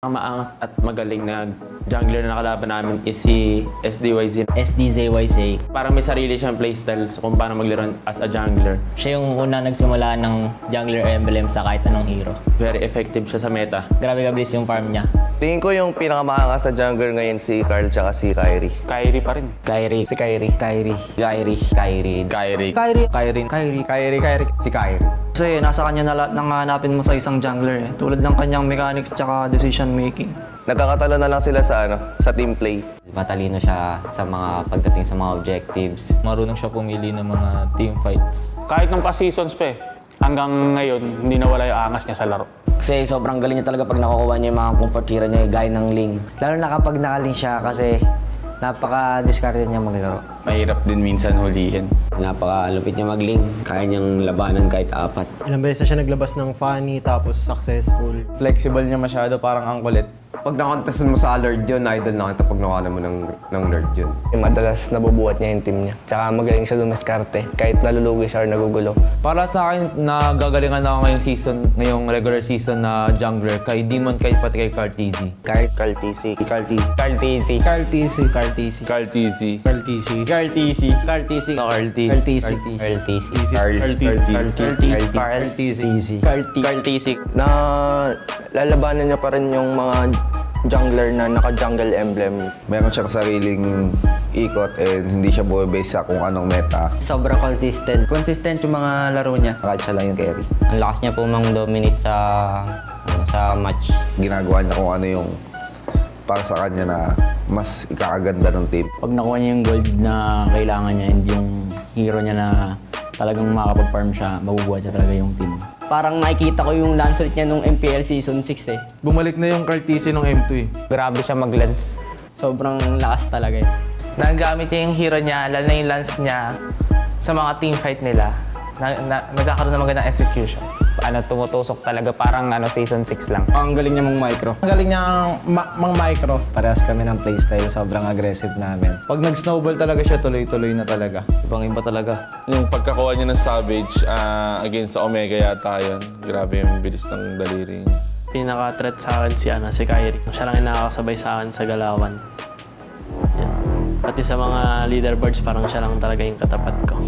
Ang maangas at magaling na jungler na nakalaban namin is si SDYZ. SDZYZ. Parang may sarili siyang playstyle kung paano maglaro as a jungler. Siya yung una nagsimula ng jungler emblem sa kahit anong hero. Very effective siya sa meta. Grabe kabilis yung farm niya. Tingin ko yung pinakamaangas sa jungler ngayon si Carl tsaka si Kyrie. Kyrie pa rin. Kyrie. Si Kyrie. Kyrie. Kyrie. Kyrie. Kyrie. Kyrie. Si Kyrie. Kasi nasa kanya na lahat ng hanapin mo sa isang jungler eh. Tulad ng kanyang mechanics tsaka decision making. Nagkakatalo na lang sila sa sa team play. Matalino siya sa mga pagdating sa mga objectives. Marunong siya pumili ng mga team fights. Kahit nung past seasons pa hanggang ngayon, hindi nawala yung angas niya sa laro. Kasi sobrang galing niya talaga pag nakukuha niya yung mga comfort hero niya, gaya ng Ling. Lalo na kapag nakaling siya kasi napaka-discarded niya maglaro. Mahirap din minsan hulihin. Napakalupit niya mag-Ling. Kaya niyang labanan kahit 4. Ilang beses na siya naglabas ng funny tapos successful. Flexible niya masyado, parang ang kulit. Pag nakontestan mo sa Lord yun, idol na kita pag nakuha mo ng Lord yun. Madalas nabubuhat niya yung team niya. Tsaka magaling siya lumiskarte kahit nalulugi siya or nagugulo. Para sa akin, nagagalingan ako ngayong regular season na jungler, kay Demon, kay pati kay Carteezy. Carl TC. Carl TC. Carl TC. Carl TC. Carl TC. Carl TC. Carl TC. Carl TC. Carl TC. Carl TC. Carl TC. Carl TC. Na lalabanan niya pa rin yung mga jungler na naka-jungle emblem. Meron siyang sariling ikot and hindi siya buwebase sa kung anong meta. Sobrang consistent. Consistent yung mga laro niya. Kahit siya lang yung carry. Ang lakas niya po mang-dominate sa match. Ginagawa niya kung ano yung para sa kanya na mas ikakaganda ng team. Pag nakuha niya yung gold na kailangan niya and yung hero niya na talagang makakapag-farm siya, mabubuhat siya talaga yung team. Parang nakikita ko yung lance rate niya nung MPL Season 6 eh. Bumalik na yung Carl TC ng M2 eh. Grabe siya mag-lance. Sobrang lakas talaga eh. Nagamit niya yung hero niya, lalo na yung lance niya sa mga team fight nila. Nagkakaroon ng magandang execution. Tumutusok talaga parang Season 6 lang. Ang galing niya mong micro. Ang galing niya mang micro. Parehas kami ng playstyle. Sobrang aggressive namin. Pag nag-snowball talaga siya, tuloy-tuloy na talaga. Ibang-iba talaga. Yung pagkakuha niya ng Savage against sa Omega yata yun. Grabe yung bilis ng daliri niya. Pinaka-threat sa akin si Kyrie. Siya lang yung nakakasabay sa akin sa galawan. Yan. Pati sa mga leaderboards, parang siya lang talaga yung katapat ko.